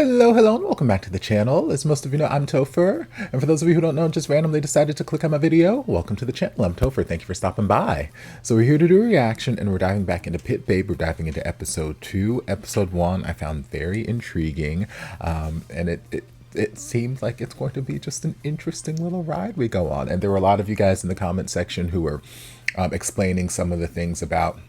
Hello, and welcome back to the channel. As most of you know, I'm Topher, and for those of you who don't know, just randomly decided to click on my video, welcome to the channel. I'm Topher. Thank you for stopping by. So we're here to do a reaction, and we're diving back into Pit Babe. We're diving into episode 2. Episode 1 I found very intriguing, and it seemed like it's going to be just an interesting little ride we go on. And there were a lot of you guys in the comment section who were explaining some of the things about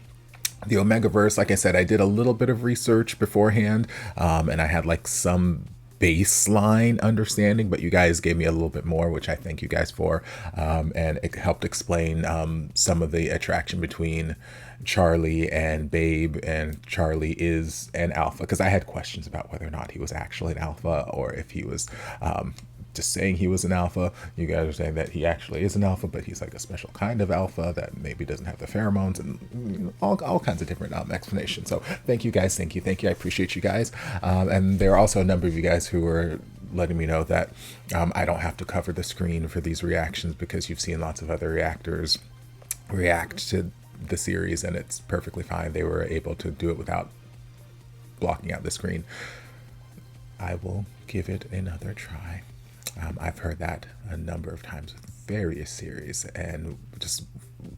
the Omegaverse. Like I said, I did a little bit of research beforehand, and I had like some baseline understanding, but you guys gave me a little bit more, which I thank you guys for, and it helped explain some of the attraction between Charli and Babe, and Charli is an alpha, because I had questions about whether or not he was actually an alpha or if he was just saying he was an alpha. You guys are saying that he actually is an alpha, but he's like a special kind of alpha that maybe doesn't have the pheromones, and all kinds of different explanations. So thank you guys, thank you, I appreciate you guys. And there are also a number of you guys who were letting me know that I don't have to cover the screen for these reactions because you've seen lots of other reactors react to the series and it's perfectly fine. They were able to do it without blocking out the screen. I will give it another try. I've heard that a number of times with various series, and just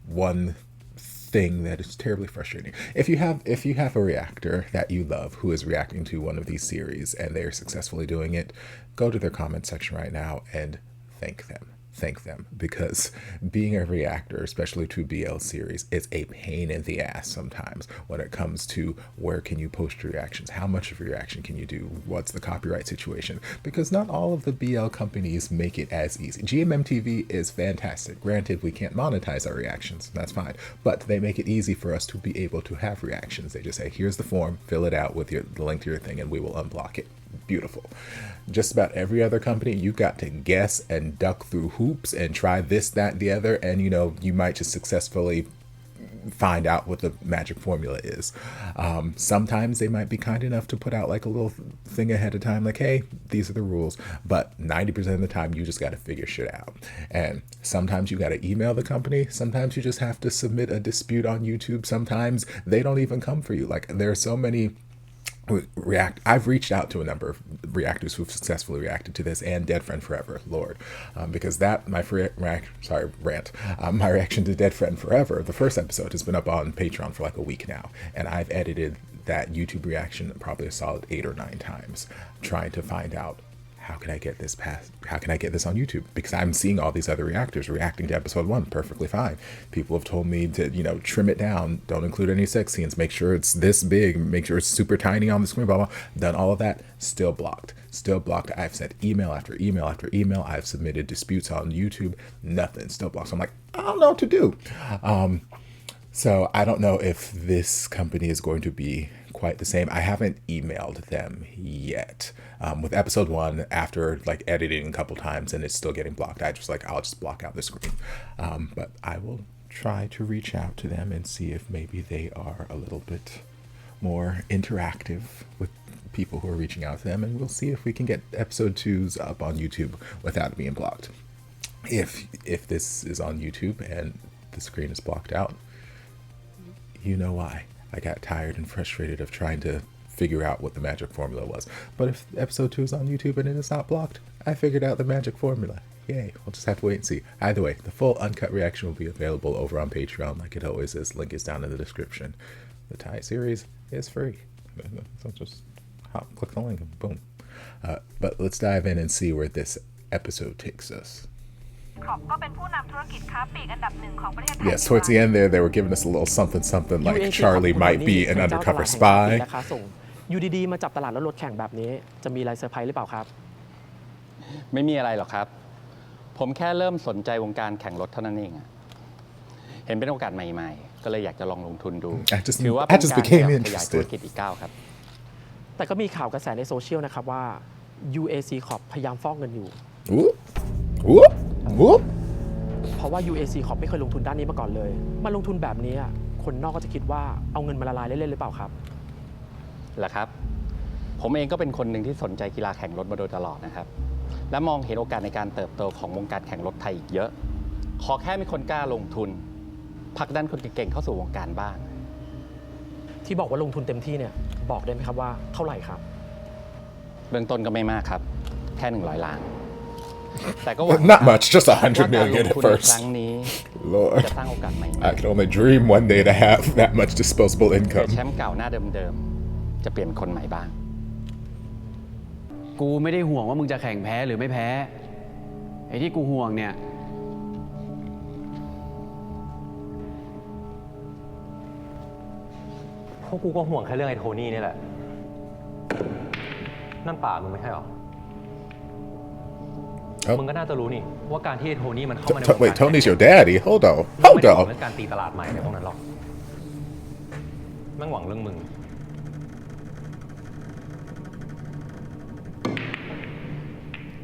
one thing that is terribly frustrating. If you have a reactor that you love who is reacting to one of these series and they are successfully doing it, go to their comment section right now and thank them, because being a reactor, especially to BL series, is a pain in the ass sometimes when it comes to where can you post your reactions, how much of a reaction can you do, what's the copyright situation, because not all of the BL companies make it as easy. GMMTV is fantastic. Granted, we can't monetize our reactions, that's fine, but they make it easy for us to be able to have reactions. They just say, here's the form, fill it out with the link to your thing, and we will unblock it. Beautiful. Just about every other company, you got to guess and duck through hoops and try this, that, the other, and you might just successfully find out what the magic formula is. Sometimes they might be kind enough to put out like a little thing ahead of time, like, hey, these are the rules, but 90% of the time you just got to figure shit out. And sometimes you got to email the company, sometimes you just have to submit a dispute on YouTube, sometimes they don't even come for you. Like, there are so many I've reached out to a number of reactors who've successfully reacted to this, and Dead Friend Forever, Lord, because that my reaction to Dead Friend Forever, the first episode, has been up on Patreon for like a week now, and I've edited that YouTube reaction probably a solid 8 or 9 times, trying to find out how can I get this on YouTube, because I'm seeing all these other reactors reacting to episode 1 perfectly fine. People have told me to, trim it down, don't include any sex scenes, make sure it's this big, make sure it's super tiny on the screen, blah, blah. Done all of that, still blocked. I've sent email after email after email. I've submitted disputes on YouTube, nothing, still blocked. So I'm like, I don't know what to do. So I don't know if this company is going to be quite the same. I haven't emailed them yet. With episode 1, after like editing a couple times and it's still getting blocked, I'll just block out the screen. But I will try to reach out to them and see if maybe they are a little bit more interactive with people who are reaching out to them, and we'll see if we can get episode 2s up on YouTube without being blocked. If this is on YouTube and the screen is blocked out, you know why. I got tired and frustrated of trying to figure out what the magic formula was. But if episode 2 is on YouTube and it is not blocked, I figured out the magic formula. Yay, we'll just have to wait and see. Either way, the full uncut reaction will be available over on Patreon like it always is. Link is down in the description. The Thai series is free. So just click the link and boom. But let's dive in and see where this episode takes us. Yes, towards the end there, they were giving us a little something like Charli might be an undercover spy. อยู่ดีๆมาจับตลาดแล้วรถแข่งแบบนี้จะมีอะไรเซอร์ไพรส์หรือเปล่าครับไม่มีอะไรหรอกครับผมแค่เริ่มสนใจวงการแข่งรถเท่านั้นเองเห็นเป็นโอกาสใหม่ๆก็เลยอยากจะลองลงทุนดูถือว่าเป็นการขยายธุรกิจอีกก้าวครับแต่ก็มีข่าวกระแสในโซเชียลนะครับว่า UAC Corp พยายามฟอกเงินอยู่เพราะว่า UAC Corp ไม่เคยลงทุนด้านนี้มาก่อนเลยมาลงทุนแบบนี้คนนอกก็จะคิดว่าเอาเงินมาละลายเล่นๆหรือเปล่าครับเหรอครับผมเองก็เป็นคนหนึ่งที่สนใจกีฬาแข่งรถมาโดยตลอดนะครับและมองเห็นโอกาสในการเติบโตของวงการแข่งรถไทยอีกเยอะขอแค่มีคนกล้าลงทุนผลักดันคนเก่งๆเข้าสู่วงการบ้างที่บอกว่าลงทุนเต็มที่เนี่ยบอกได้ไหมครับว่าเท่าไหร่ครับ เบื้องต้นก็ไม่มากครับ แค่100 ล้าน แต่ก็หวัง Not much, just 100 ว่าการล million ง at ทุนใน first. ครั้งนี้ Lord, จะสร้างโอกาสใหม่ I can only dream one day to have that much disposable ๆแช income. มป์เก่าหน้าเดิมๆจะเปลี่ยนคนใหม่บ้าง กูไม่ได้ห่วงว่ามึงจะแข่งแพ้หรือไม่แพ้ ไอ้ที่กูห่วงเนี่ย พวกกูก็ห่วงแค่เรื่องไอ้โทนี่นี่แหละ นั่นป่ามึงไม่ใช่หรอ Oh. มึงก็น่าจะรู้นี่ว่าการที่ไอ้โทนี่มันเข้ามาในวงการ Wait, Tony's your daddy? Hold on. มันไม่ Hold ได้หวัง on. เรื่องการตีตลาดใหม่ในพวกนั้นหรอกแม่งหวังเรื่องมึง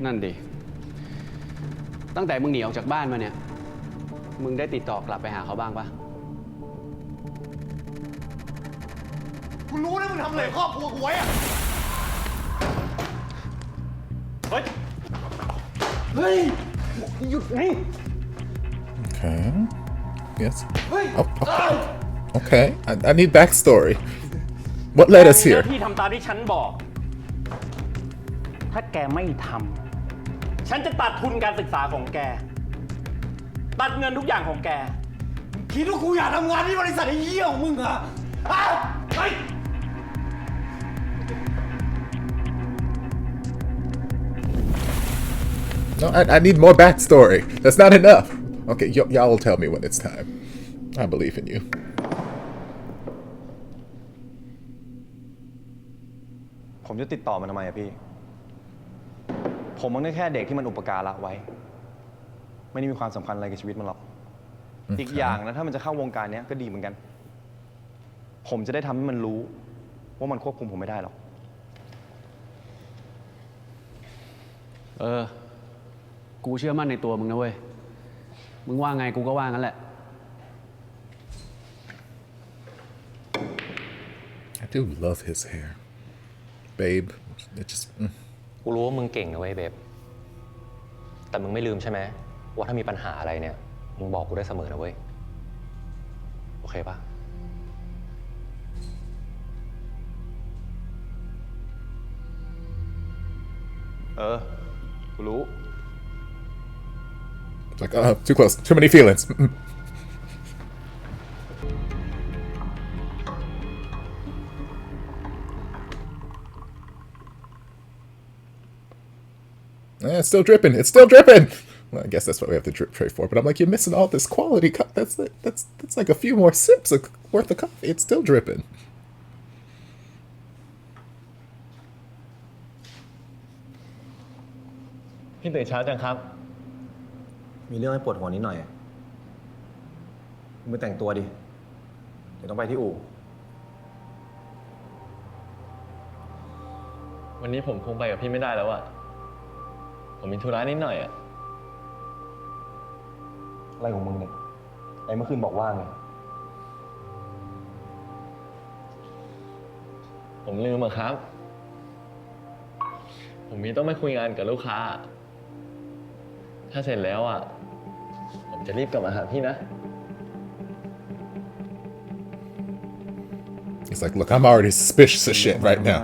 นั่นดิ ตั้งแต่มึงหนีออกจากบ้านมาเนี่ย มึงได้ติดต่อกลับไปหาเขาบ้างปะ กูรู้นะมึงทำอะไรกับครอบครัวกูไว้อะเฮ้ย เฮ้ย หยุดไง Okay. Yes. Oh, okay. I need backstory. What led us เจ้า here? ที่ทำตามที่ฉันบอก ถ้าแกไม่ทำ ฉันจะตัดทุนการศึกษาของแก ตัดเงินทุกอย่างของแก คิดว่ากูอยากทำงานที่บริษัทไอ้เหี้ยของมึงเหรออ้าวเฮ้ย No, I need more backstory. That's not enough. Okay, y'all will tell me when it's time. I believe in you. ผมจะติดต่อมันทำไมอะพี่ ผมมันก็แค่เด็กที่มันอุปการะไว้ ไม่ได้มีความสำคัญอะไรกับชีวิตมันหรอก อีกอย่างนะถ้ามันจะเข้าวงการเนี้ยก็ดีเหมือนกัน ผมจะได้ทำให้มันรู้ ว่ามันควบคุมผมไม่ได้หรอก กูเชื่อมั่นในตัวมึงนะเว้ย มึงว่าไงกูก็ว่างั้นแหละ I do love his hair. Babe, it just... กูรู้ว่ามึงเก่งนะเว้ยเบบ แต่มึงไม่ลืมใช่ไหมว่าถ้ามีปัญหาอะไรเนี่ย มึงบอกกูได้เสมอนะเว้ย โอเคปะ กูรู้ Like, too close. Too many feelings. It's still dripping. It's still dripping. Well, I guess that's what we have the drip tray for. But I'm like, you're missing all this quality. That's like a few more sips worth of coffee. It's still dripping. พี่ตื่นเช้าจังครับ มีเรื่องให้ปวดหัวนิดหน่อยมึงไปแต่งตัวดิ เดี๋ยวต้องไปที่อู่ วันนี้ผมคงไปกับพี่ไม่ได้แล้วอะผมมีธุระนิดหน่อยอะ อะไรของมึงเนี่ยไอ้เมื่อคืนบอกว่าไง ผมลืมอะครับ ผมมีต้องไปคุยงานกับลูกค้า ถ้าเสร็จแล้วอะผมจะรีบกลับมาหาพี่นะ He's like, look, I'm already suspicious of shit right now.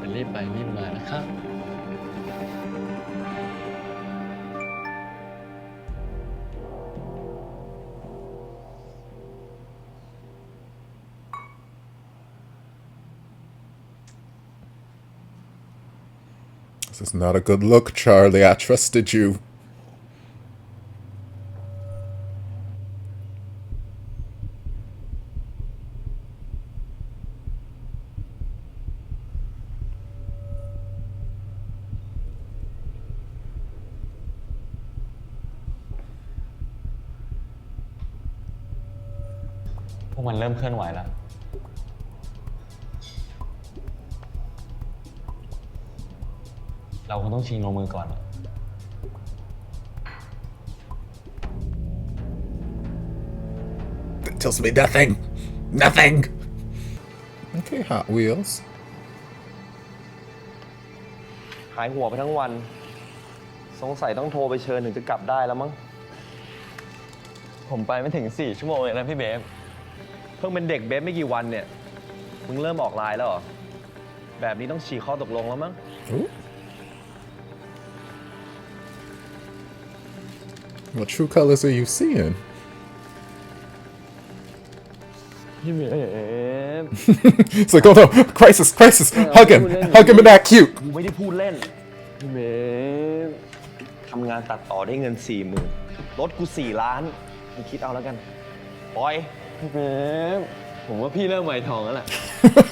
จะรีบไปรีบมานะครับ This is not a good look, Charlie. I trusted you.พวกมันเริ่มเคลื่อนไหวแล้ว เราคงต้องชิงลงมือก่อน That tells me nothing. Nothing. Okay, Hot Wheels. หายหัวไปทั้งวัน สงสัยต้องโทรไปเชิญถึงจะกลับได้แล้วมั้ง ผมไปไม่ถึง4 ชั่วโมงเลยนะพี่เบฟ เพิ่งเป็นเด็กเบสไม่กี่วันเนี่ย มึงเริ่มออกไลน์แล้วเหรอ แบบนี้ต้องฉีกข้อตกลงแล้วมั้ง Ooh. What true colors are you seeing? พี่เมย์ It's like, oh no, crisis, hug him in that cute. กูไม่ได้พูดเล่น พี่เมย์ ทำงานตัดต่อได้เงิน 40,000 รถกู4 ล้านมึงคิดเอาแล้วกัน ปล่อย พี่เมย์ผมว่าพี่เริ่มไวทองแล้วแหละ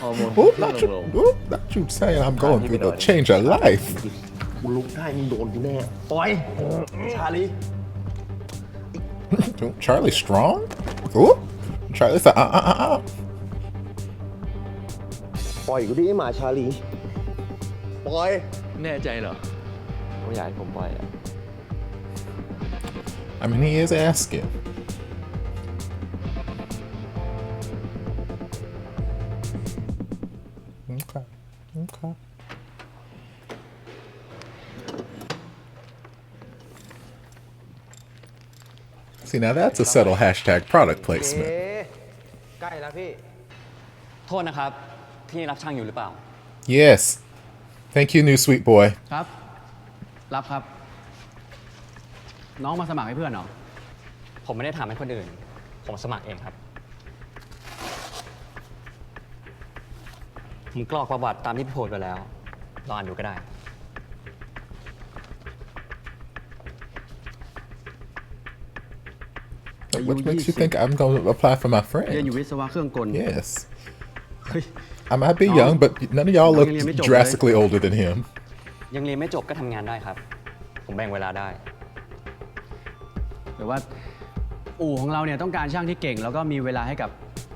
ฮอร์โมน Oop, ขึ้น not ล you, ง oop, not you saying I'm going through the change of life. กูลุกได้มึงโดนกูแน่ ปล่อย ชาลี Charlie strong? Ooh. Charlie said, ปล่อยกูดิหมาชาลี ปล่อย แน่ใจเหรอว่าอยากให้ผมปล่อยอะ I mean, he is asking. Okay. Okay. See, now that's a subtle hashtag product placement. ใกล้แล้วพี่ โทษนะครับ ที่นี่รับช่างอยู่หรือเปล่า Yes. Thank you, new sweet boy. ครับ รับครับ น้องมาสมัครให้เพื่อนเหรอ ผมไม่ได้ถามให้คนอื่น ผมสมัครเองครับ ผมกรอกประวัติตามที่พี่โพสต์ไปแล้วลองอ่านดูก็ได้ What makes you think I'm going to apply for my เรียน friend? อยู่วิศวะเครื่องกล Yes. เฮ้ย I might be young, but none of y'all look Young, young, young. drastically older than him. ยังเรียนไม่จบก็ทำงานได้ครับ ผมแบ่งเวลาได้ แต่ว่าอู่ของเราเนี่ยต้องการช่างที่เก่ง แล้วก็มีเวลาให้กับ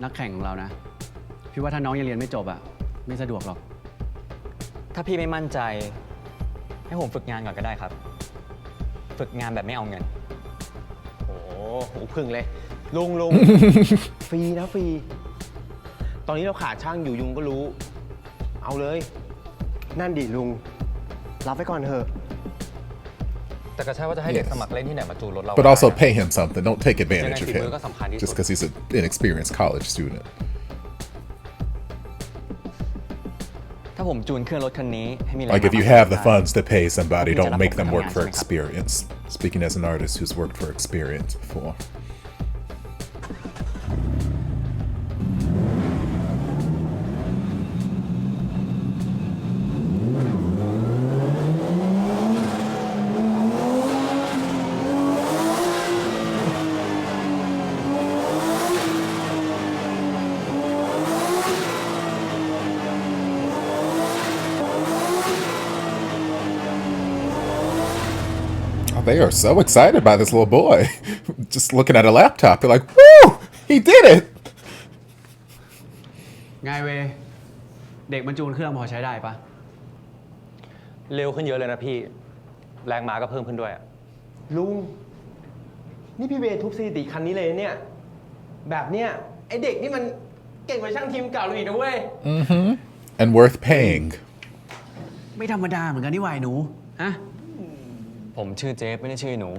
นักแข่งของเรานะ พี่ว่าถ้าน้องยังเรียนไม่จบอะไม่สะดวกหรอก ถ้าพี่ไม่มั่นใจ ให้ผมฝึกงานก่อนก็ได้ครับ ฝึกงานแบบไม่เอาเงิน โอ้โหหูพึ่งเลย ลุง ฟรีนะฟรี ตอนนี้เราขาดช่างอยู่ยุงก็รู้ เอาเลย นั่นดิลุง รับไว้ก่อนเถอะ แต่ก็ใช่ว่าจะให้เด็กสมัครเล่นที่ไหนมาจูนรถเรา But also pay him something. Don't take advantage of him ยังไงฝีมือก็สำคัญที่สุด just because he's an inexperienced college student. ถ้าผมจูนเครื่องรถคันนี้ให้มีแรง Like if you ม้า have the ได้ funds to pay somebody, Tapi don't jangan make them work for pertanyaan, experience. Speaking as an artist who's worked for experience before. They are so excited by this little boy. Just looking at a laptop, they're like, woo! He did it! ไงเว เด็กมันจูนเครื่องพอใช้ได้ปะ เร็วขึ้นเยอะเลยนะพี่ แรงม้าก็เพิ่มขึ้นด้วยอะ ลุง นี่พี่เบทุบสถิติคันนี้เลยเนี่ย แบบเนี้ยไอเด็กนี่มันเก่งกว่าช่างทีมเก่าเลยอีกนะเว้ย And worth paying. ไม่ธรรมดาเหมือนกันนี่หวายหนู ฮะ ผมชื่อเจฟไม่ได้ชื่อหนู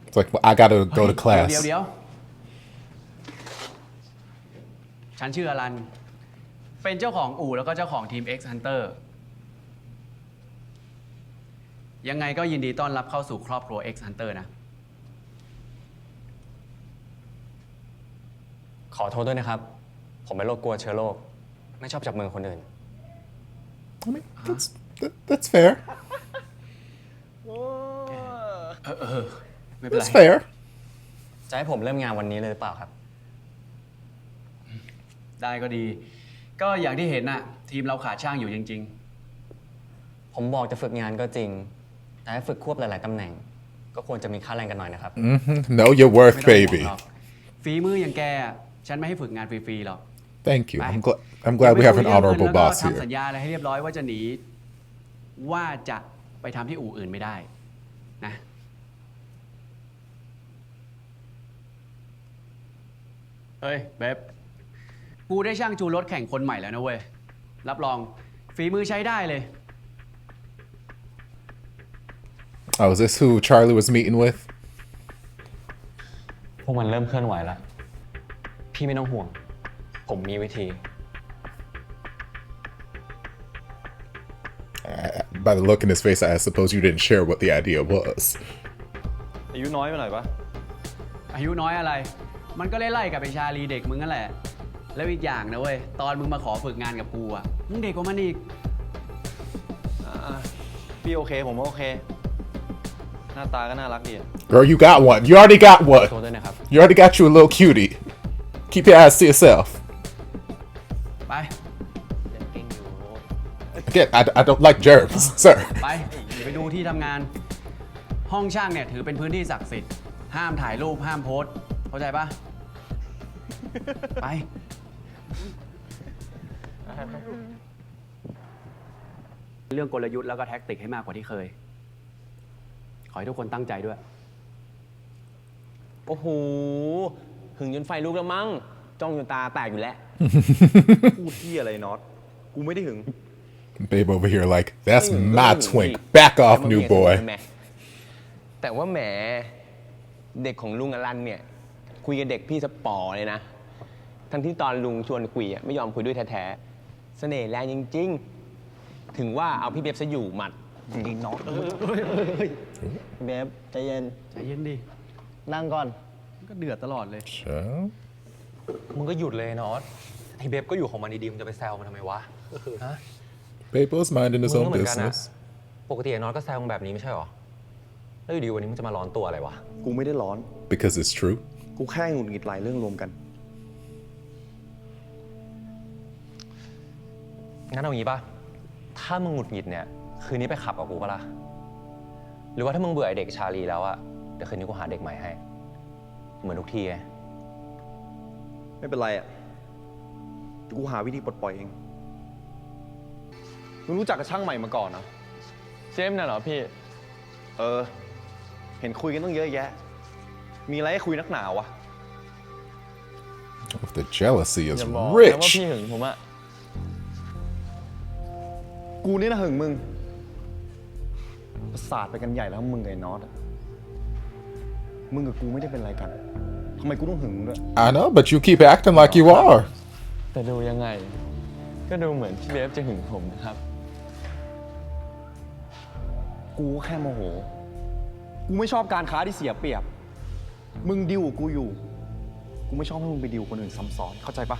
It's like, well, I gotta go to class. เดี๋ยว ฉันชื่ออลัน เป็นเจ้าของอู่แล้วก็เจ้าของทีม X Hunter ยังไงก็ยินดีต้อนรับเข้าสู่ครอบครัว X Hunter นะ ขอโทษด้วยนะครับ ผมเป็นโรคกลัวเชื้อโรค ไม่ชอบจับมือคนอื่น I mean, that's fair. ไม่เป็นไร That's fair. จะให้ผมเริ่มงานวันนี้เลยหรือเปล่าครับ ได้ก็ดี ก็อย่างที่เห็นน่ะ ทีมเราขาดช่างอยู่จริง ผมบอกจะฝึกงานก็จริง แต่ให้ฝึกควบหลาย ๆ ตำแหน่ง ก็ควรจะมีค่าแรงกันหน่อยนะครับ Know your ๆ worth, ไม่ต้องห่วง baby. หรอกฝีมืออย่างแกอะฉันไม่ให้ฝึกงานฟรีๆหรอก Thank you. ไป I'm glad we have an เดี๋ยวไปคุยเรื่อง honorable เงินแล้วก็ boss ทำสัญ here. ญาอะไรให้เรียบร้อยว่าจะหนี ว่าจะไปทำที่อู่อื่นไม่ได้นะ เฮ้ยเบบกูได้ช่างจูนรถแข่งคนใหม่แล้วนะเว้ย รับรองฝีมือใช้ได้เลย Oh, is this who Charlie was meeting with? พวกมันเริ่มเคลื่อนไหวแล้ว พี่ไม่ต้องห่วง ผมมีวิธี By the look in his face, I suppose you didn't share what the idea was. อายุน้อยไปหน่อยปะ อายุน้อยอะไร มันก็ไล่ๆกับไอ้ชาลีเด็กมึงนั่นแหละ แล้วอีกอย่างนะเว้ย ตอนมึงมาขอฝึกงานกับกูอ่ะ มึงเด็กกว่ามันอีก พี่โอเค ผมว่าโอเค หน้าตาก็น่ารักดีอะ Girl, you got one. You already got โทษ one. ด้วยนะครับ You already got you a little cutie. Keep your ass to yourself. ไป Again, I don't like germs, sir. ไปเดี๋ยวไปดูที่ทำงาน ห้องช่างเนี่ยถือเป็นพื้นที่ศักดิ์สิทธิ์ ห้ามถ่ายรูป ห้ามโพสต์ เข้าใจปะ ไป เรื่องกลยุทธ์แล้วก็แท็กติกให้มากกว่าที่เคย ขอให้ทุกคนตั้งใจด้วย โอ้โห หึงจนไฟลุกแล้วมั้ง จ้องจนตาแตกอยู่แล้ว พูดที่อะไรน็อต กูไม่ได้หึง Babe over here like, that's my twink. Back off, new boy. แต่ว่าแหม เด็กของลุงอลันเนี่ย คุยกับเด็กพี่สปอเลยนะ ทั้งที่ตอนลุงชวนคุยไม่ยอมคุยด้วยแท้ๆ เสน่ห์แรงจริงๆ ถึงว่าเอาพี่เบบซะอยู่หมัด จริงๆน็อตเบฟใจเย็น ใจเย็นดิ นั่งก่อน ก็เดือดตลอดเลย Sure. มึงก็หยุดเลยนอตไอ้เบฟก็อยู่ของมันดีๆมึงจะไปแซวมันทำไมวะ ฮะ Babe's minding his มึง own ก็เหมือนกันอะ business. ปกติไอ้นอตก็แซวมึงแบบนี้ไม่ใช่หรอ แล้วอยู่ดีวันนี้มึงจะมาร้อนตัวอะไรวะ กูไม่ได้ร้อน Because it's true. กูแค่หงุดหงิดหลายเรื่องรวมกัน งั้นเอางี้ป่ะ ถ้ามึงหงุดหงิดเนี่ย คืนนี้ไปขับกับกูปะล่ะ หรือว่าถ้ามึงเบื่อไอ้เด็กชาลีแล้วอะเดี๋ยวคืนนี้กูหาเด็กใหม่ให้ เหมือนทุกทีไง ไม่เป็นไรอ่ะเดี๋ยวกูหาวิธีปลดปล่อยเอง มึงรู้จักกับช่างใหม่มาก่อนนะ เจมส์น่ะเหรอพี่ เห็นคุยกันต้องเยอะแยะ มีอะไรให้คุยนักหนาวะ If the jealousy อย่า is บอกนะว่า rich. พี่หึงผมอะ กูนี่นะหึงมึง ประสาทไปกันใหญ่แล้วมึงกับไอ้น็อตอะมึงกับกูไม่ได้เป็นอะไรกัน ทำไมกูต้องหึงมึงด้วย I know, but you keep acting like you are. แต่ดูยังไง ก็ดูเหมือนพี่เบฟจะหึงผมนะครับ กูก็แค่โมโห กูไม่ชอบการค้าที่เสียเปรียบ มึงดิวกับกูอยู่ กูไม่ชอบให้มึงไปดิวคนอื่นซ้ำซ้อน เข้าใจปะ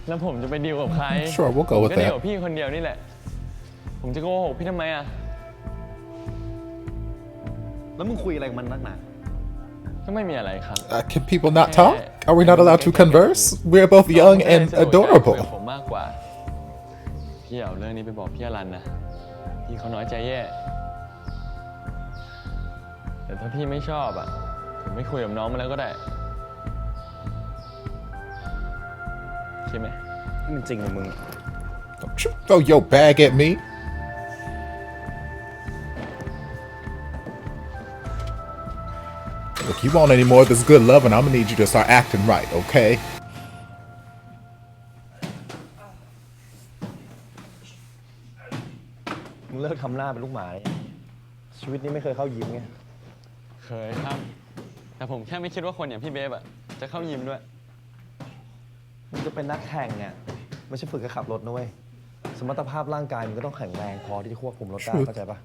แล้วผมจะไปดีลกับใคร Sure, we'll go ผม with ก็ดีล that. กับพี่คนเดียวนี่แหละ ผมจะโกหกพี่ทำไมอะ แล้วมึงคุยอะไรกับมันนักหนา ก็ไม่มีอะไรครับ Can people not talk? Are we not allowed to converse? We're both young and คุยกับ adorable. ผมมากกว่า พี่เอาเรื่องนี้ไปบอกพี่อรันนะ พี่เขาน้อยใจแย่ แต่ถ้าพี่ไม่ชอบอะผมไม่คุยกับน้องมาแล้วก็ได้ใช่ไหม นี่มันจริงเหรอมึง Don't you throw your bag at me. Look, you want any more of this good love, and I'm gonna need you to start acting right, okay? มึงเลิกทำหน้าเป็นลูกหมาเลยชีวิตนี้ไม่เคยเข้ายิ้มไง เคยครับ แต่ผมแค่ไม่คิดว่าคนอย่างพี่เบฟอะจะเข้ายิมด้วย มึงจะเป็นนักแข่งเนี่ยไม่ใช่ฝึกแค่ขับรถนะเว้ย สมรรถภาพร่างกายมึงก็ต้องแข็งแรงพอที่จะควบคุมรถได้ เข้าใจปะ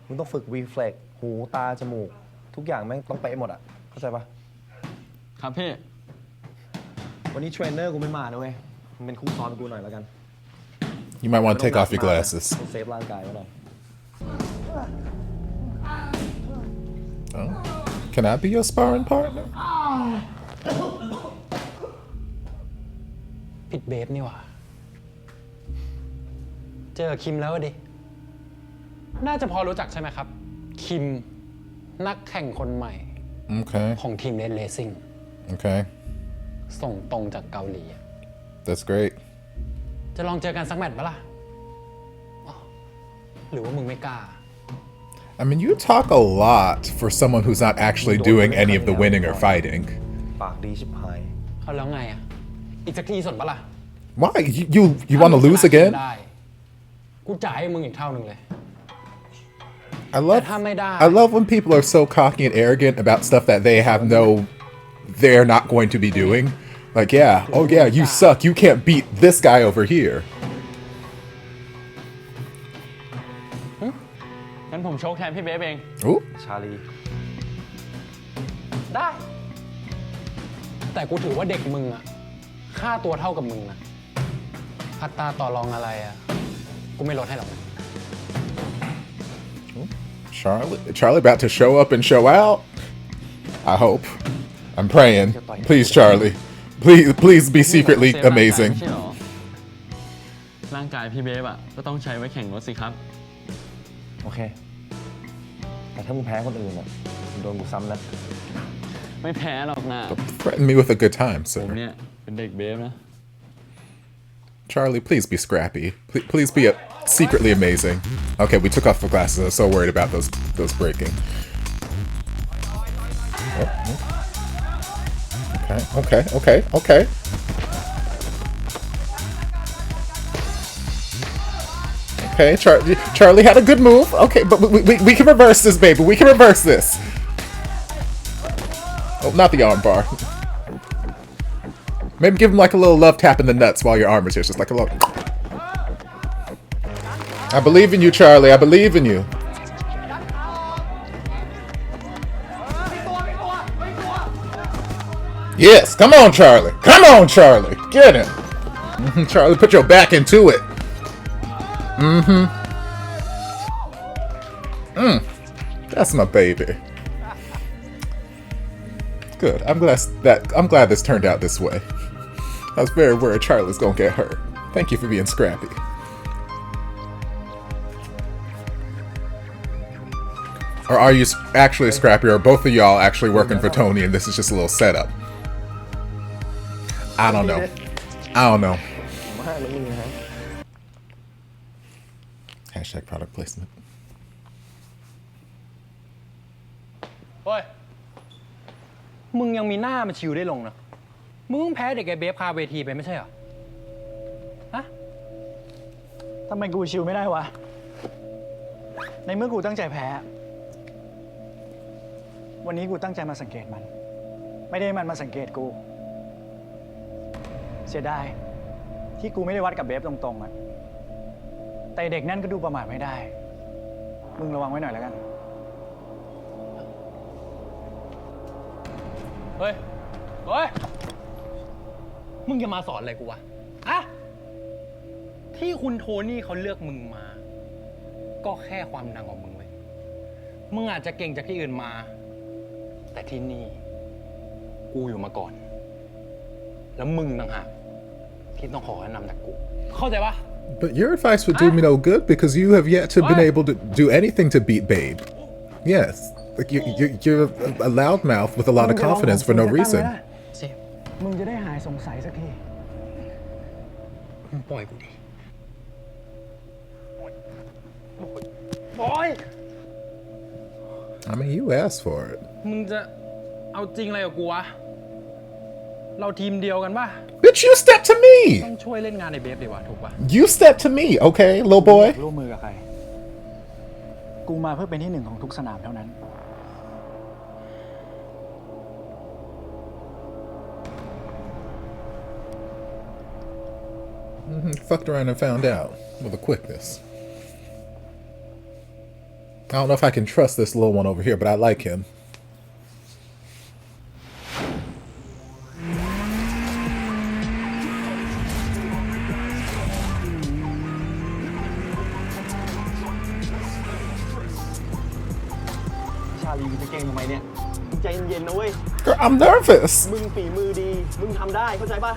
มึงต้องฝึกรีเฟล็กหูตา จมูก ทุกอย่างแม่งต้องเป๊ะหมดอ่ะ เข้าใจปะ ครับพี่ วันนี้เทรนเนอร์กูไม่มานะเว้ยมึงเป็นคู่ซ้อมกูหน่อยแล้วกัน You might want to take off your glasses. ต้องเซฟร่างกายไว้หน่อย Oh. Can I be your sparring partner? ผิดเบฟนี่หว่า เจอคิมแล้วอะดิ น่าจะพอรู้จักใช่ไหมครับ คิม นักแข่งคนใหม่ Okay. ของทีมเลดเลสซิ่ง Okay. ส่งตรงจากเกาหลี That's great. จะลองเจอกันสักแมตช์ปะล่ะอ๋อหรือว่ามึงไม่กล้า I mean, you talk a lot for someone who's not actually doing any of the winning or fighting. ปากดีชิบหาย เอาแล้วไงอ่ะ อีกสักทีสนปะล่ะ Why? You want to lose again? ได้ กูจ่ายให้มึงอีกเท่านึงเลย I love แต่ถ้าไม่ได้ I love when people are so cocky and arrogant about stuff that they're not going to be doing. Like, yeah, oh yeah, you suck. You can't beat this guy over here. งั้นผมโชคแทนพี่เบฟเอง Ooh. ชาลี ได้ แต่กูถือว่าเด็กมึงอะค่าตัวเท่ากับมึงนะอัตราต่อรองอะไรอะกูไม่ลดให้หรอกนะ Charlie about to show up and show out. I hope. I'm praying. Please, Charlie. Please be secretly amazing. ไม่ใช่หรอร่างกายพี่เบฟอะก็ต้องใช้ไว้แข่งรถสิครับ โอเค แต่ถ้ามึงแพ้คนอื่นอ่ะมึงโดนกูซ้ำนะ ไม่แพ้หรอกนะ Threaten me with a good time, ผม sir. เนี่ยเป็นเด็กเบฟนะ Charlie, please be Scrappy. Please be secretly amazing. Okay, we took off the glasses. I was so worried about those breaking. Okay. Okay, Charlie had a good move. Okay, but we can reverse this, baby. We can reverse this. Oh, not the arm bar. Maybe give him like a little love tap in the nuts while your arm is here. Just like a little. I believe in you, Charlie. I believe in you. Yes, come on, Charlie. Come on, Charlie. Get him. Charlie, put your back into it. That's my baby. Good. I'm glad this turned out this way. I was very worried Charlie's gonna get hurt. Thank you for being Scrappy. Or are you actually Scrappy, or both of y'all actually working for Tony and this is just a little setup? I don't know. Hashtag product placement. เฮ้ย มึงยังมีหน้ามาชิวได้ลงนะ มึงเพิ่งแพ้เด็กไอ้เบฟคาเวทีไปไม่ใช่เหรอ ฮะ ทำไมกูชิวไม่ได้วะ ในเมื่อกูตั้งใจแพ้ วันนี้กูตั้งใจมาสังเกตมัน ไม่ได้มันมาสังเกตกู เสียดายที่กูไม่ได้วัดกับเบฟตรงๆอะแต่เด็กนั่นก็ดูประมาทไม่ได้ มึงระวังไว้หน่อยแล้วกัน เฮ้ย มึงจะมาสอนอะไรกูวะ ฮะ ที่คุณโทนี่เขาเลือกมึงมา ก็แค่ความดังของมึงเลย มึงอาจจะเก่งจากที่อื่นมา แต่ที่นี่กูอยู่มาก่อน แล้วมึงต่างหากที่ต้องขอแนะนำจากกู เข้าใจปะ But your advice would do me no good because you have yet to been able to do anything to beat Babe. Yes, like you're a loudmouth with a lot of confidence for no reason. มึงจะได้หายสงสัยสักที มึงปล่อยกูดิ I mean, you asked for it. มึงจะเอาจริงอะไรกับกูวะ เราทีมเดียวกันปะ Bitch, you step to me. ต้องช่วยเล่นงานในเบฟดีกว่าถูกปะ You step to me, okay, little boy. ร่วมมือกับใคร กูมาเพื่อเป็นที่หนึ่งของทุกสนามเท่านั้น Fucked around and found out with a quickness. I don't know if I can trust this little one over here, but I like him. Charli จะเก่งทำไมเนี่ย มึงใจเย็นๆนะเว้ย Girl, I'm nervous. มึงฝีมือดี มึงทำได้ เข้าใจปะ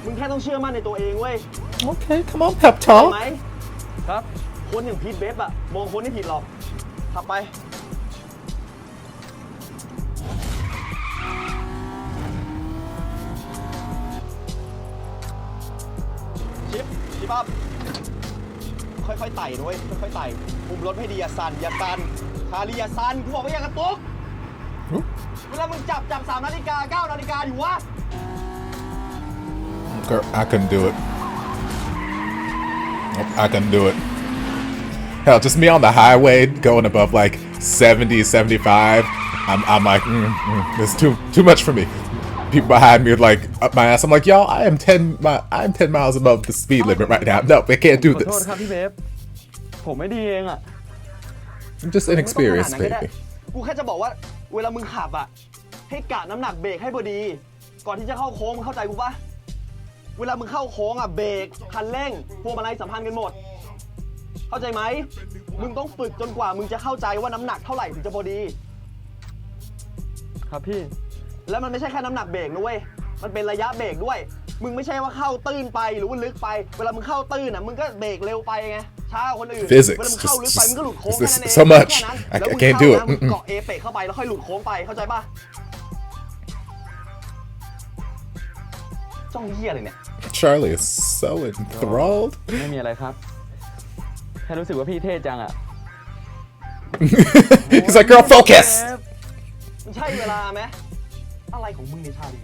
มึงแค่ต้องเชื่อมั่นในตัวเองเว้ย Okay, come on, pep ใช่ไหม talk. ครับ คนอย่างพีทเบฟอะมองคนไม่ผิดหรอก ขับไป ชิปอัพค่อยๆไต่ด้วยค่อยๆไต่คุมรถให้ดีอย่าสั่นอย่ากันคารีอย่าสั่นกูบอกว่าอย่ากระตุก เวลามึงจับ3 นาฬิกา 9 นาฬิกาอยู่วะ Girl, I couldn't do it. Nope, I couldn't do it. Hell, just me on the highway going above like 70, 75. I'm like, it's too much for me. People behind me are like up my ass. I'm like, y'all, I'm 10 miles above the speed limit right now. No, I can't do ขอโทษ this. ครับพี่เบฟผมไม่ดีเองอ่ะ I'm just inexperienced, ไม่ต้องขนาดนั้นก็ได้ baby. กูแค่จะบอกว่าเวลามึงขับอ่ะให้กะน้ำหนักเบรกให้พอดี ก่อนที่จะเข้าโค้งมึงเข้าใจกูปะเวลามึงเข้าโค้งอ่ะเบรกคันเร่งพวงมาลัยสัมพันธ์กันหมด เข้าใจไหมมึงต้องฝึกจนกว่ามึงจะเข้าใจว่าน้ำหนักเท่าไหร่ถึงจะพอดี ครับพี่ แล้วมันไม่ใช่แค่น้ำหนักเบรกนะเว้ยมันเป็นระยะเบรกด้วย มึงไม่ใช่ว่าเข้าตื้นไปหรือว่าลึกไป เวลามึงเข้าตื้นอ่ะมึงก็เบรกเร็วไปไงช้ากว่าคนอื่น Physics เวลามึงเข้าลึกไปมึงก็หลุดโค้ง just แค่นั้นเอง so much แค่นั้น I แล้วมึง can't เข้า do it นะมึงเกาะเอเปกเข้าไปแล้วค่อยหลุดโค้งไปเข้าใจปะจ้องเหี้ยเลยเนี่ย Charli is so enthralled. ไม่มีอะไรครับ แค่รู้สึกว่าพี่เท่จังอ่ะ He's like, girl, focus. มันใช่เวลาไหมอะไรของมึงในชาลี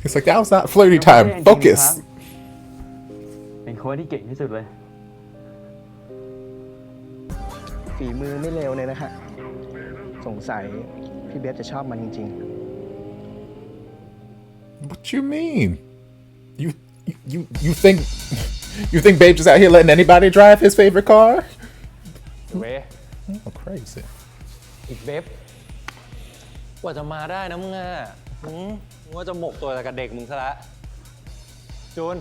He's like, that was not flirty time. Focus. เป็นโค้ชที่เก่งที่สุดเลย ฝีมือไม่เลวเลยนะฮะสงสัยพี่เบฟจะชอบมันจริง What you mean? You think Babe just out here letting anybody drive his favorite car? เว Oh, crazy. อีกเว็บกว่าจะมาได้นะมึงอ่ะมึงว่าจะหมกตัวกับเด็กมึงซะละจูน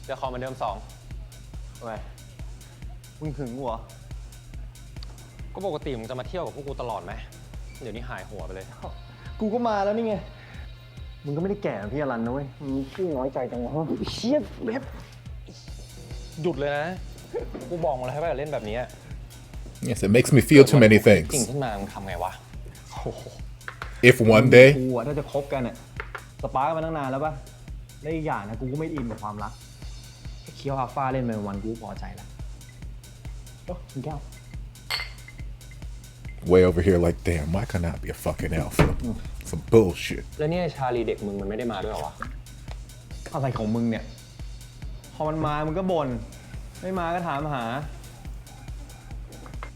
เดี๋ยวขอเหมือนเดิม2 ทำไมมึงหึงหัว ก็ปกติมึงจะมาเที่ยวกับพวกกูตลอดไหมเดี๋ยวนี้หายหัวไปเลย กูก็มาแล้วนี่ไง มึงก็ไม่ได้แก่เหมือนพี่อรันนะเว้ย มึงขี้น้อยใจจังวะเชี่ยเว็บ หยุดเลยนะ กูบอกมึงแล้วให้ไปเล่นแบบนี้ Yes, it makes me feel too many จริง things. ขึ้นมามึงทำไงวะ If one day กูอะถ้าจะคบกันอะสปาร์กกันมาตั้งนานแล้วป่ะและอีกอย่างนะกูก็ไม่อินกับความรักแค่เคี้ยวอัลฟาเล่นไปวันกูพอใจแล้วโอ้มึงแก้ว way over here like, damn, why can't I be a fucking alpha? Some bullshit. แล้วเนี่ยชาลีเด็กมึงมันไม่ได้มาด้วยเหรอวะ อะไรของมึงเนี่ย พอมันมามึงก็บ่น ไม่มาก็ถามหา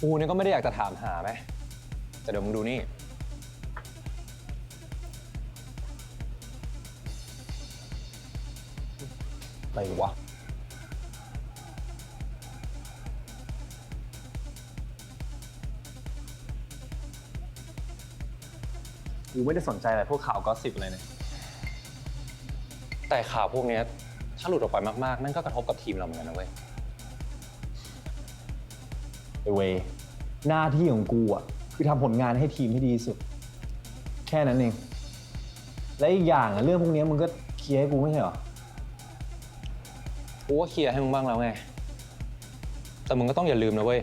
กูเนี่ยก็ไม่ได้อยากจะถามหาไหมแต่เดี๋ยวมึงดูนี่ อะไรวะ กูไม่ได้สนใจอะไรพวกข่าวก็สิบอะไรเนี่ย แต่ข่าวพวกเนี้ยถ้าหลุดออกไปมากๆนั่นก็กระทบกับทีมเราเหมือนกันนะเว้ย ไอเวย์หน้าที่ของกูอ่ะคือทำผลงานให้ทีมให้ดีที่สุด แค่นั้นเอง และอีกอย่างอ่ะเรื่องพวกนี้มึงก็เคลียร์ให้กูไม่ใช่เหรอ กูก็เคลียร์ให้มึงบ้างแล้วไง แต่มึงก็ต้องอย่าลืมนะเว้ย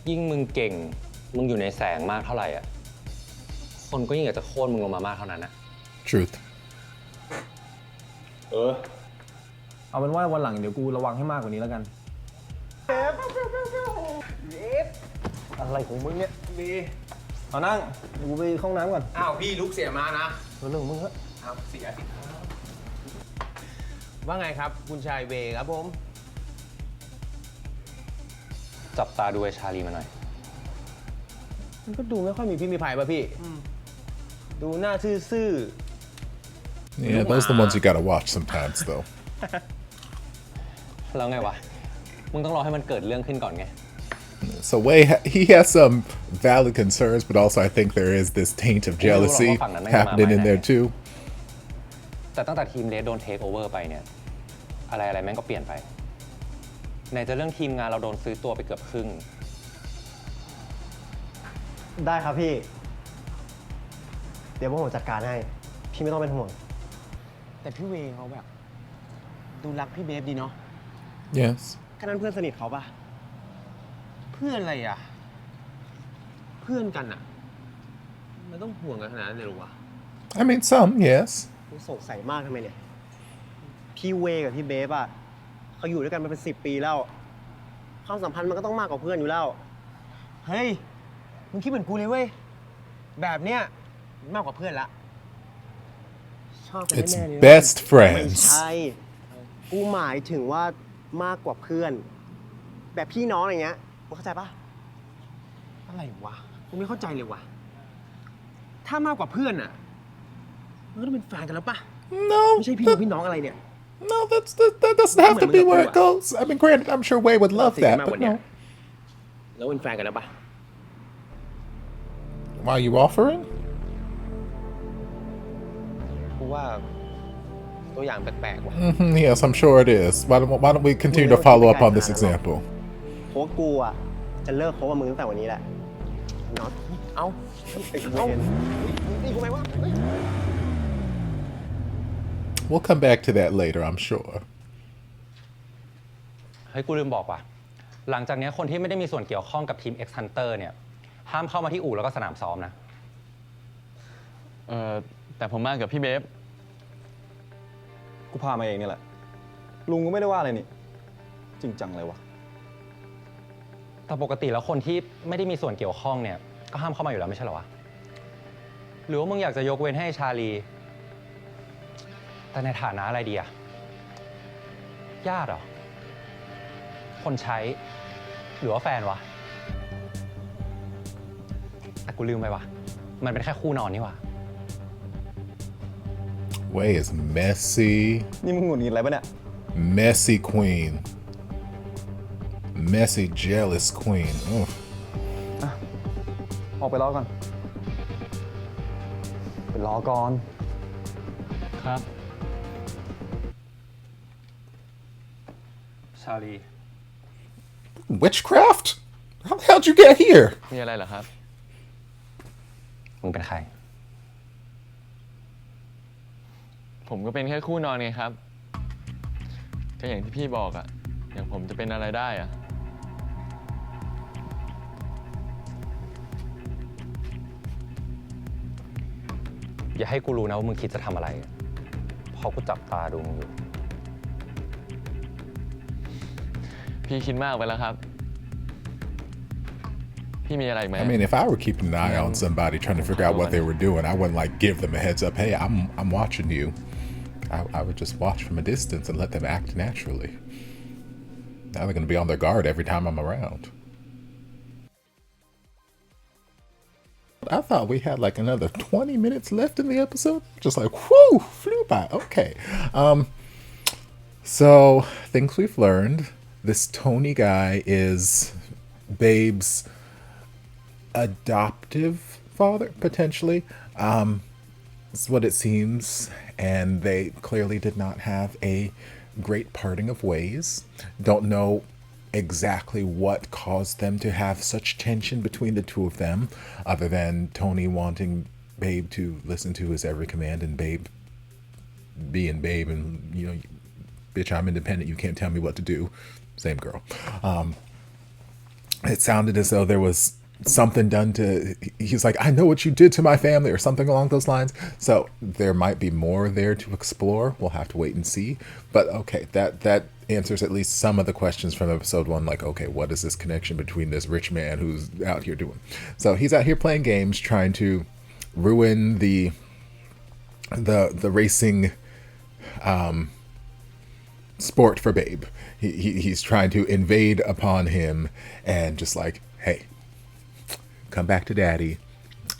ยิ่งมึงเก่ง มึงอยู่ในแสงมากเท่าไหร่อ่ะ คนก็ยิ่งอยากจะโค่นมึงลงมามากเท่านั้นนะ Truth. เอาเป็นว่าวันหลังเดี๋ยวกูระวังให้มากกว่านี้แล้วกันอะไรของมึงเนี่ยดีเอานั่งกูไปเข้าห้องน้ำก่อน อ้าวพี่ลุกเสียมานะ เรื่องของมึงเหอะ อ้าวเสียสิว่าไงครับ คุณชายเวครับผม จับตาดูไอ้ชาลีมาหน่อย มันก็ดูไม่ค่อยมีพี่มีภัยป่ะพี่ ดูหน้าซื่อ Yeah, those are the ones you gotta watch sometimes, though. แล้วไงวะ มึงต้องรอให้มันเกิดเรื่องขึ้นก่อนไง So he has some valid concerns, but also I think there is this taint of jealousy happening in there too. แต่ตั้งแต่ทีมเลดโดนเทคโอเวอร์ไปเนี่ย อะไรแม่งก็เปลี่ยนไปไหนจะเรื่องทีมงานเราโดนซื้อตัวไปเกือบครึ่ง ได้ครับพี่ เดี๋ยวพวกผมจัดการให้ พี่ไม่ต้องเป็นห่วง ๆ แต่พี่เวเขาแบบ ดูรักพี่เบฟดีเนาะ Yes. แค่นั้นเพื่อนสนิทเขาปะ เพื่อนอะไรอ่ะ เพื่อนกันอ่ะ มันต้องห่วงกันขนาดนั้นเลยหรอวะ I mean, some, yes. กูสงสัยมากทำไมเนี่ย พี่เวกับพี่เบฟอะเขาอยู่ด้วยกันมาเป็น10 ปีแล้วความสัมพันธ์มันก็ต้องมากกว่าเพื่อนอยู่แล้ว เฮ้ย มึงคิดเหมือนกูเลยเว้ย แบบเนี้ยมากกว่าเพื่อนละ ชอบกัน It's แน่ๆเลย best ไม่ friends. ใช่ กูหมายถึงว่า มากกว่าเพื่อน แบบพี่น้องอะไรเงี้ยมึงเข้าใจปะ อะไรวะกูไม่เข้าใจเลยวะถ้ามากกว่าเพื่อนอ่ะมันก็ต้องเป็นแฟนกันแล้วปะ No, ไม่ใช่พี่น้องอะไรเนี่ย no, that doesn't have to be where it goes. I mean, granted, I'm sure Wei would love that, but no. แล้วเป็นแฟนกันแล้วปะ Why are you offering? กูว่าตัวอย่างแปลกๆว่ะ Yes, I'm sure it is. Why don't we continue to follow up on this example? เพราะว่ากูอ่ะจะเลิกคบกับมึงตั้งแต่วันนี้แหละน็อต เอา ไอ้เวน นี่กูไหมวะ We'll come back to that later, I'm sure. เฮ้ยกูลืมบอกว่ะหลังจากนี้คนที่ไม่ได้มีส่วนเกี่ยวข้องกับทีม X Hunter เนี่ยห้ามเข้ามาที่อู่แล้วก็สนามซ้อมนะ แต่ผมมากับพี่เบฟ กูพามาเองนี่แหละ ลุงก็ไม่ได้ว่าอะไรนี่ จริงจังเลยวะ แต่ปกติแล้วคนที่ไม่ได้มีส่วนเกี่ยวข้องเนี่ยก็ห้ามเข้ามาอยู่แล้วไม่ใช่เหรอวะ หรือว่ามึงอยากจะยกเว้นให้ชาลี แต่ในฐานะอะไรดีอะญาติเหรอ คนใช้ หรือว่าแฟนวะ แต่กูลืมไปวะมันเป็นแค่คู่นอนนี่วะ Wei is messy. นี่มึงหงุดหงิดอะไรปะเนี่ย Messy queen. Messy, jealous queen. Oof. ออกไปรอก่อน ไปรอก่อน ครับ ชาลี Witchcraft? How the hell did you get here? มีอะไรเหรอครับ มึงเป็นใคร ผมก็เป็นแค่คู่นอนไงครับ ก็อย่างที่พี่บอกอะอย่างผมจะเป็นอะไรได้อะ อย่าให้กูรู้นะว่ามึงคิดจะทำอะไร เพราะกูจับตาดูมึงอยู่ พี่คิดมากไปแล้วครับ พี่มีอะไรอีกไหม I mean, if I were keeping an eye on somebody trying to figure out what they were doing, I wouldn't like give them a heads up. Hey, I'm watching you. I would just watch from a distance and let them act naturally. Now they're going to be on their guard every time I'm around. I thought we had like another 20 minutes left in the episode. Just like, whoo, flew by. Okay. So things we've learned. This Tony guy is Babe's adoptive father, potentially. Is what it seems. And they clearly did not have a great parting of ways. Don't know exactly what caused them to have such tension between the two of them, other than Tony wanting Babe to listen to his every command and Babe being Babe and, you know, bitch, I'm independent, you can't tell me what to do. Same girl. It sounded as though there was something done to, he's like, I know what you did to my family, or something along those lines. So there might be more there to explore. We'll have to wait and see. But okay, that answers at least some of the questions from episode 1, like, okay, what is this connection between this rich man who's out here doing? So he's out here playing games, trying to ruin the racing sport for Babe. He's trying to invade upon him and just like, hey, come back to daddy.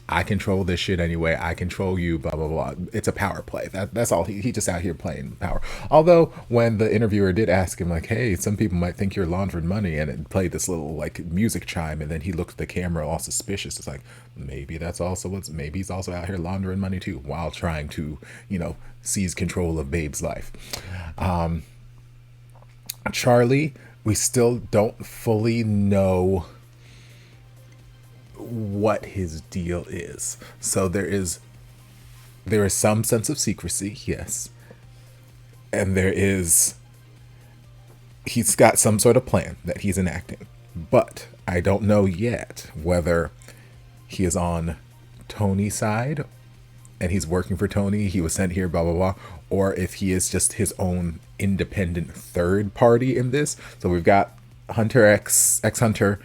I control this shit anyway. I control you, blah, blah, blah. It's a power play. That's all. He just out here playing power. Although when the interviewer did ask him, like, hey, some people might think you're laundering money, and it played this little, like, music chime, and then he looked at the camera all suspicious. It's like, maybe that's also maybe he's also out here laundering money too, while trying to, you know, seize control of Babe's life. Charli, we still don't fully know what his deal is. So there is some sense of secrecy, yes. And he's got some sort of plan that he's enacting. But I don't know yet whether he is on Tony's side and he's working for Tony, he was sent here, blah, blah, blah, or if he is just his own independent third party in this. So we've got Hunter X Hunter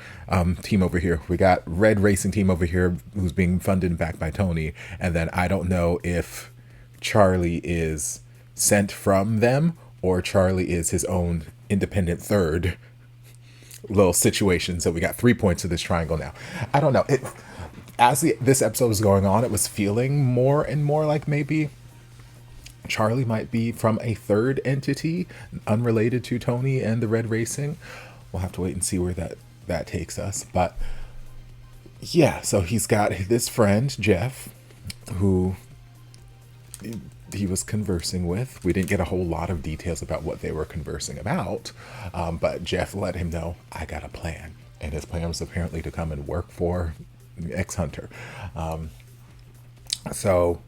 team over here. We got Red Racing team over here who's being funded and backed by Tony. And then I don't know if Charli is sent from them or Charli is his own independent third little situation. So we got 3 points of this triangle now. I don't know. This episode was going on, it was feeling more and more like maybe Charli might be from a third entity unrelated to Tony and the Red Racing. We'll have to wait and see where that takes us. But yeah, so he's got this friend, Jeff, who he was conversing with. We didn't get a whole lot of details about what they were conversing about, but Jeff let him know, I got a plan. And his plan was apparently to come and work for X-Hunter. So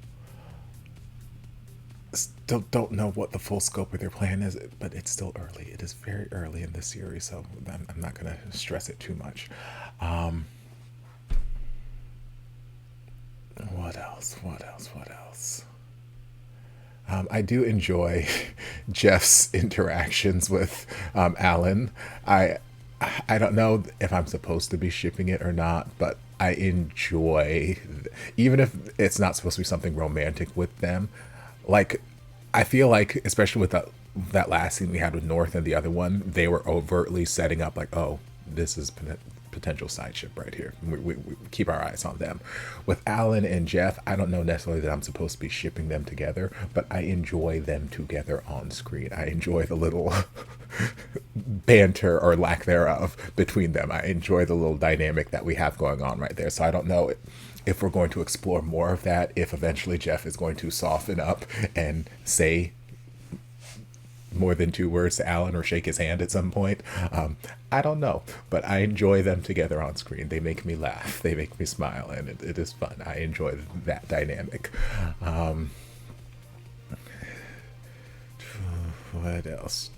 still don't know what the full scope of their plan is, but it's still early. It is very early in the series, so I'm not going to stress it too much. What else? I do enjoy Jeff's interactions with Alan. I don't know if I'm supposed to be shipping it or not, but I enjoy, even if it's not supposed to be something romantic with them. Like, I feel like, especially with that last scene we had with North and the other one, they were overtly setting up like, oh, this is potential side ship right here. We keep our eyes on them. With Alan and Jeff, I don't know necessarily that I'm supposed to be shipping them together, but I enjoy them together on screen. I enjoy the little banter or lack thereof between them. I enjoy the little dynamic that we have going on right there. So I don't know if we're going to explore more of that, if eventually Jeff is going to soften up and say more than 2 words to Alan or shake his hand at some point. I don't know, but I enjoy them together on screen. They make me laugh. They make me smile, and it is fun. I enjoy that dynamic. What else?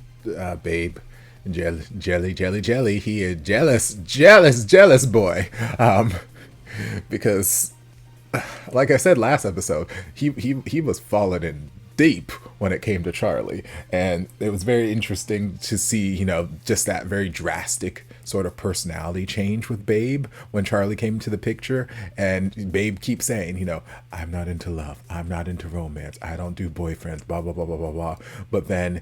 Babe. Jelly. He a jealous boy. Because, like I said last episode, he was falling in deep when it came to Charli, and it was very interesting to see, just that very drastic sort of personality change with Babe when Charli came into the picture. And Babe keeps saying, I'm not into love, I'm not into romance, I don't do boyfriends, blah blah blah blah blah blah. But then,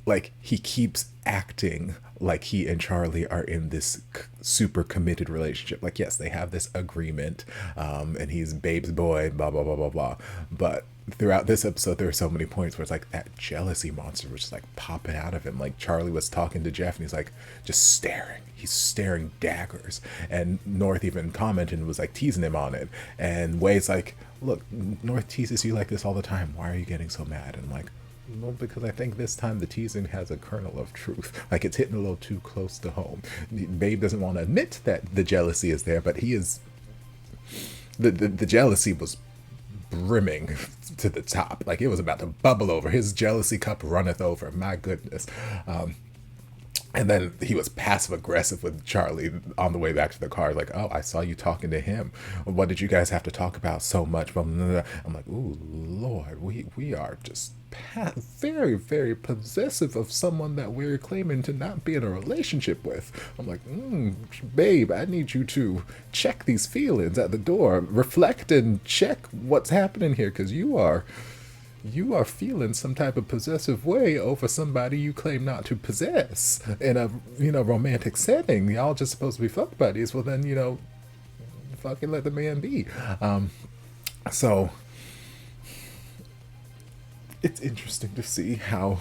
like, he keeps acting like he and Charli are in this super committed relationship. Like, yes, they have this agreement, and he's Babe's boy, blah blah blah blah blah. But throughout this episode, there were so many points where it's like that jealousy monster was just like popping out of him. Like, Charli was talking to Jeff and he's like just staring. He's staring daggers. And North even commented and was like teasing him on it. And Wade's like, look, North teases you like this all the time. Why are you getting so mad? And I'm like, well, because I think this time the teasing has a kernel of truth. Like, it's hitting a little too close to home. Babe doesn't want to admit that the jealousy is there, but he is. The jealousy was brimming to the top. Like, it was about to bubble over. His jealousy cup runneth over. My goodness. And then he was passive aggressive with Charli on the way back to the car. Like, oh, I saw you talking to him. What did you guys have to talk about so much? I'm like, ooh, Lord, we are just very, very possessive of someone that we're claiming to not be in a relationship with. I'm like, babe, I need you to check these feelings at the door. Reflect and check what's happening here, because you are feeling some type of possessive way over somebody you claim not to possess in a, romantic setting. Y'all just supposed to be fuck buddies. Well, then, fucking let the man be. So it's interesting to see how,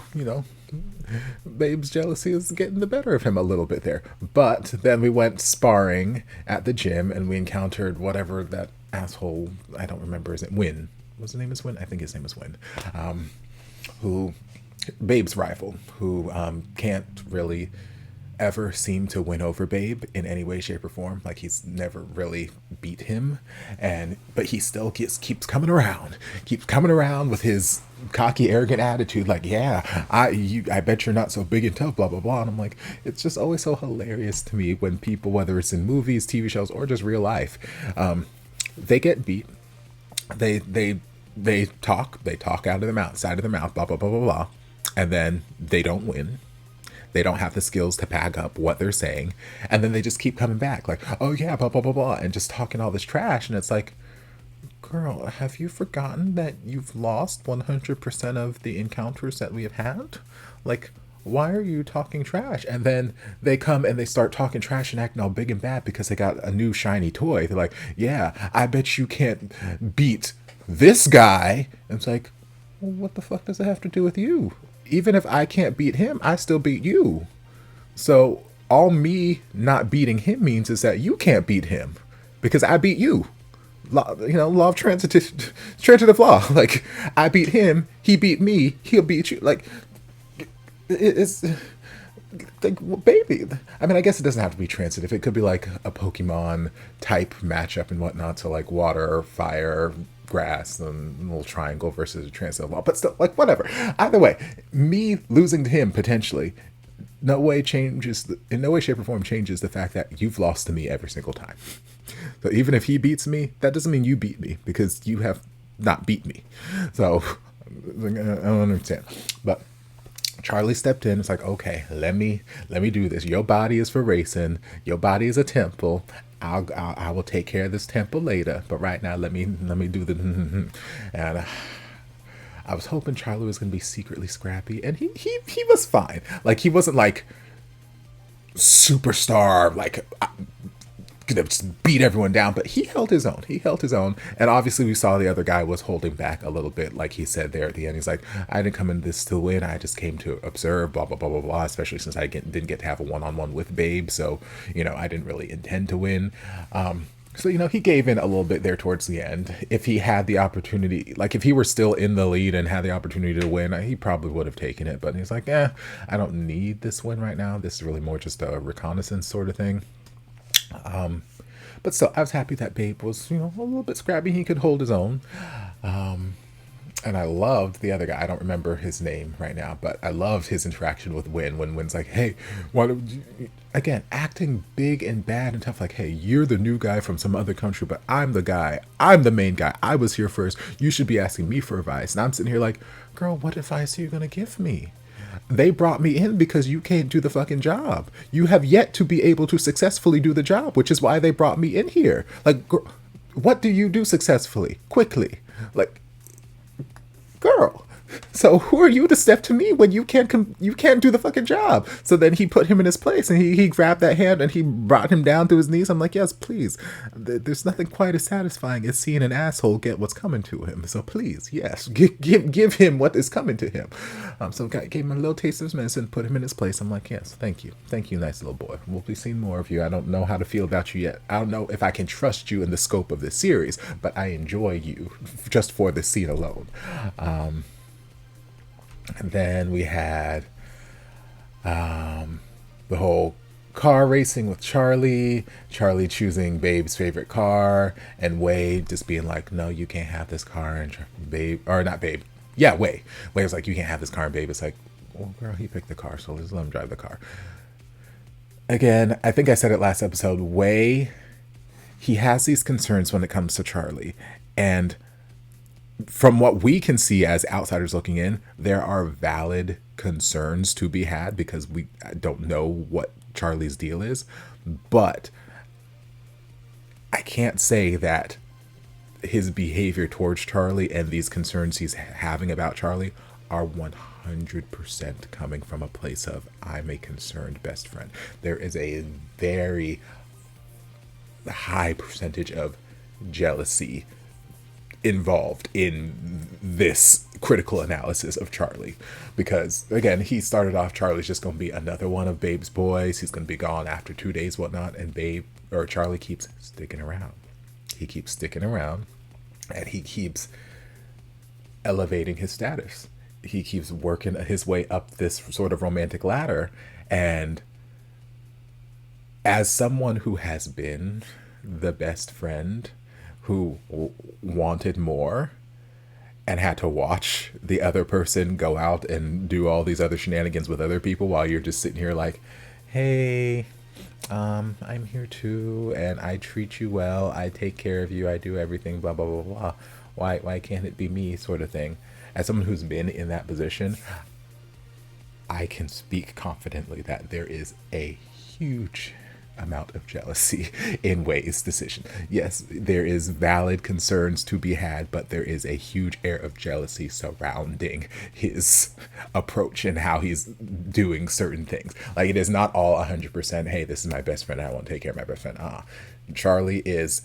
Babe's jealousy is getting the better of him a little bit there. But then we went sparring at the gym and we encountered whatever that asshole, I don't remember, is it Win? Was his name is Win? I think his name is Win. Who, Babe's rival, who can't really ever seem to win over Babe in any way, shape, or form. Like, he's never really beat him, but he still keeps coming around with his cocky, arrogant attitude. Like, yeah, I bet you're not so big and tough, blah blah blah. And I'm like, it's just always so hilarious to me when people, whether it's in movies, TV shows, or just real life, they get beat. They talk out of their mouth, side of their mouth, blah, blah, blah, blah, blah. And then they don't win. They don't have the skills to back up what they're saying. And then they just keep coming back like, oh yeah, blah, blah, blah, blah, and just talking all this trash. And it's like, girl, have you forgotten that you've lost 100% of the encounters that we have had? Like, why are you talking trash? And then they come and they start talking trash and acting all big and bad because they got a new shiny toy. They're like, yeah, I bet you can't beat this guy. And it's like, well, what the fuck does it have to do with you? Even if I can't beat him, I still beat you. So all me not beating him means is that you can't beat him because I beat you. Law, law of transitive law. Like, I beat him, he beat me, he'll beat you. Like, it's like, well, baby. I mean, I guess it doesn't have to be transitive. It could be like a Pokemon type matchup and whatnot. So like water, fire, grass, and a little triangle versus a transitive law. But still, like, whatever. Either way, me losing to him potentially in no way, shape, or form changes the fact that you've lost to me every single time. So even if he beats me, that doesn't mean you beat me because you have not beat me. So I don't understand. But Charli stepped in. It's like, okay, let me do this. Your body is for racing. Your body is a temple. I will take care of this temple later. But right now, let me do the and. I was hoping Charli was going to be secretly Scrappy, and he was fine. Like, he wasn't like superstar, like gonna just beat everyone down, but he held his own. And obviously we saw the other guy was holding back a little bit, like he said there at the end. He's like, I didn't come in this to win. I just came to observe, blah, blah, blah, blah, blah, especially since I didn't get to have a one-on-one with Babe. So, I didn't really intend to win. So, he gave in a little bit there towards the end. If he had the opportunity, like if he were still in the lead and had the opportunity to win, he probably would have taken it. But he's like, I don't need this win right now. This is really more just a reconnaissance sort of thing. But still, I was happy that Babe was, a little bit scrappy. He could hold his own. And I loved the other guy. I don't remember his name right now, but I loved his interaction with Win. When Win's like, hey, why don't you... Again, acting big and bad and tough. Like, hey, you're the new guy from some other country, but I'm the guy. I'm the main guy. I was here first. You should be asking me for advice. And I'm sitting here like, girl, what advice are you going to give me? They brought me in because you can't do the fucking job. You have yet to be able to successfully do the job, which is why they brought me in here. Like, what do you do successfully? Quickly. Like, girl, so who are you to step to me when you can't do the fucking job? So then he put him in his place, and he grabbed that hand and he brought him down to his knees. I'm like, yes, please. There's nothing quite as satisfying as seeing an asshole get what's coming to him. So please, yes, give him what is coming to him. So gave him a little taste of his medicine, put him in his place. I'm like, yes, thank you, nice little boy. We'll be seeing more of you. I don't know how to feel about you yet. I don't know if I can trust you in the scope of this series, but I enjoy you just for this scene alone. And then we had the whole car racing with Charli choosing Babe's favorite car, and Wave just being like, no, you can't have this car. And Babe, or not Babe, yeah, Wave was like, you can't have this car. And Babe is like, well, girl, he picked the car, so let's let him drive the car. Again, I think I said it last episode, Wave, he has these concerns when it comes to Charli, and from what we can see as outsiders looking in, there are valid concerns to be had because we don't know what Charli's deal is. But I can't say that his behavior towards Charli and these concerns he's having about Charli are 100% coming from a place of, I'm a concerned best friend. There is a very high percentage of jealousy involved in this critical analysis of Charli, because again, he started off, Charli's just going to be another one of Babe's boys. He's going to be gone after 2 days, whatnot, and Charli keeps sticking around. He keeps sticking around, and he keeps elevating his status. He keeps working his way up this sort of romantic ladder, and as someone who has been the best friend who wanted more and had to watch the other person go out and do all these other shenanigans with other people while you're just sitting here like, hey, I'm here too, and I treat you well, I take care of you, I do everything, blah, blah, blah, blah. Why can't it be me, sort of thing? As someone who's been in that position, I can speak confidently that there is a huge amount of jealousy in Weve's decision. Yes, there is valid concerns to be had, but there is a huge air of jealousy surrounding his approach and how he's doing certain things. Like, it is not all 100%, hey, this is my best friend, I won't take care of my best friend. Charli is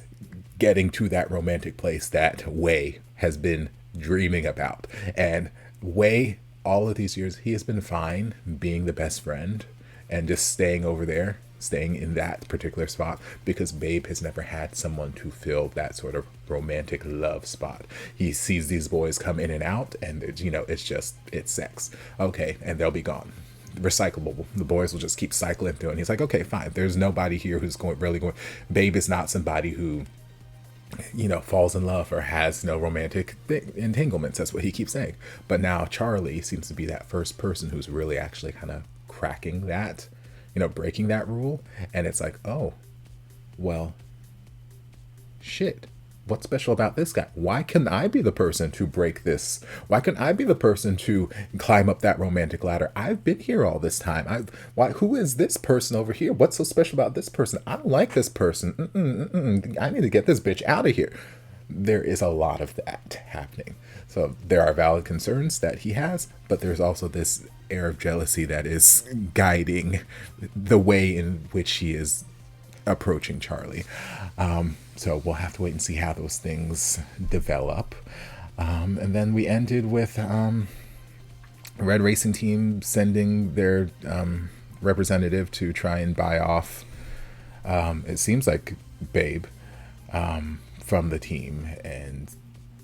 getting to that romantic place that Weve has been dreaming about. And Weve, all of these years, he has been fine being the best friend and just staying over there, staying in that particular spot, because Babe has never had someone to fill that sort of romantic love spot. He sees these boys come in and out, and it's sex. Okay, and they'll be gone. Recyclable. The boys will just keep cycling through, and he's like, okay, fine. There's nobody here who's really going. Babe is not somebody who, falls in love or has no romantic entanglements. That's what he keeps saying. But now Charli seems to be that first person who's really actually kind of cracking that, breaking that rule. And it's like, oh, well, shit. What's special about this guy? Why can I be the person to break this? Why can I be the person to climb up that romantic ladder? I've been here all this time. Who is this person over here? What's so special about this person? I don't like this person. I need to get this bitch out of here. There is a lot of that happening. So there are valid concerns that he has, but there's also this air of jealousy that is guiding the way in which he is approaching Charli. So we'll have to wait and see how those things develop. And then we ended with Red Racing Team sending their representative to try and buy off, it seems like Babe, from the team. And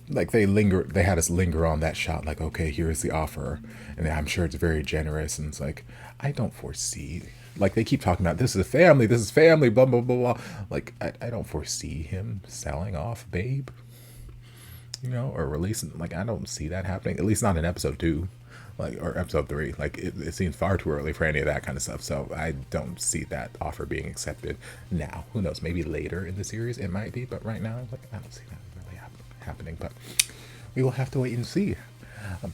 like they had us linger on that shot, like, okay, here's the offer. And I'm sure it's very generous. And it's like, I don't foresee, like they keep talking about this is family, blah, blah, blah, blah. Like, I don't foresee him selling off Babe, or releasing, like, I don't see that happening, at least not in episode 2, or episode 3. Like, it seems far too early for any of that kind of stuff. So I don't see that offer being accepted now. Who knows? Maybe later in the series it might be, but right now, like, I don't see that really happening. But we will have to wait and see.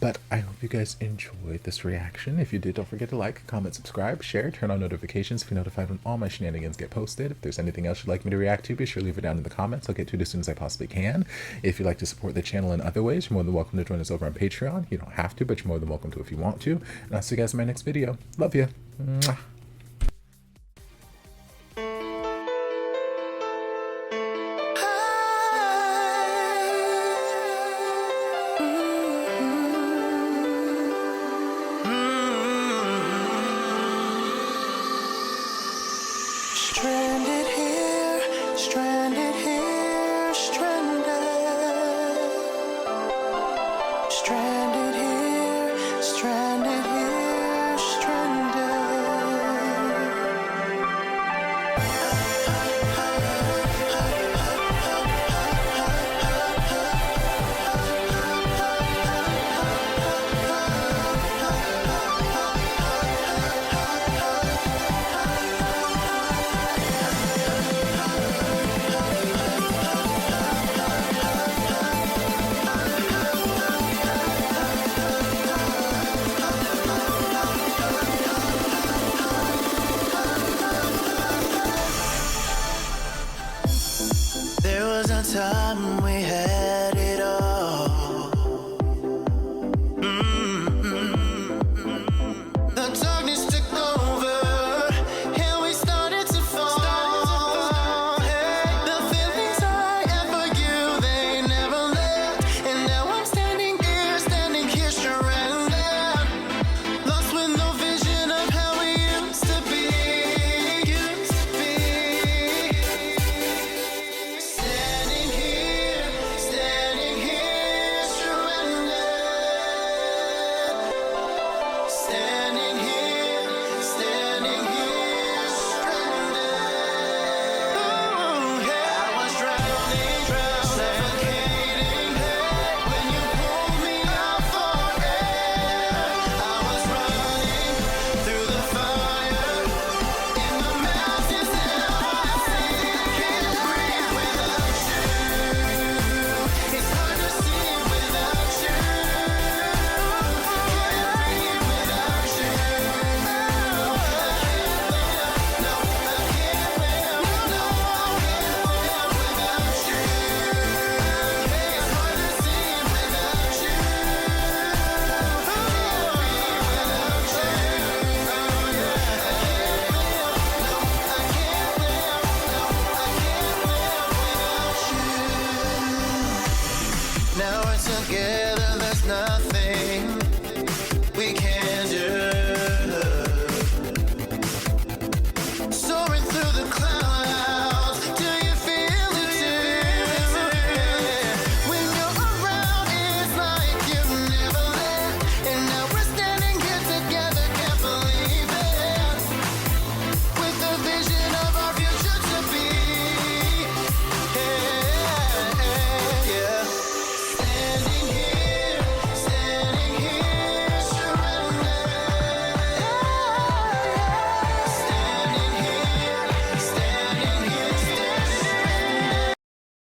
But I hope you guys enjoyed this reaction. If you did, don't forget to like, comment, subscribe, share, turn on notifications to be notified when all my shenanigans get posted. If there's anything else you'd like me to react to, be sure to leave it down in the comments. I'll get to it as soon as I possibly can. If you'd like to support the channel in other ways, you're more than welcome to join us over on Patreon. You don't have to, but you're more than welcome to if you want to. And I'll see you guys in my next video. Love you. Mwah. Stranded here, stranded here, stranded. Stranded here, stranded here, stranded. There was a time we had it all.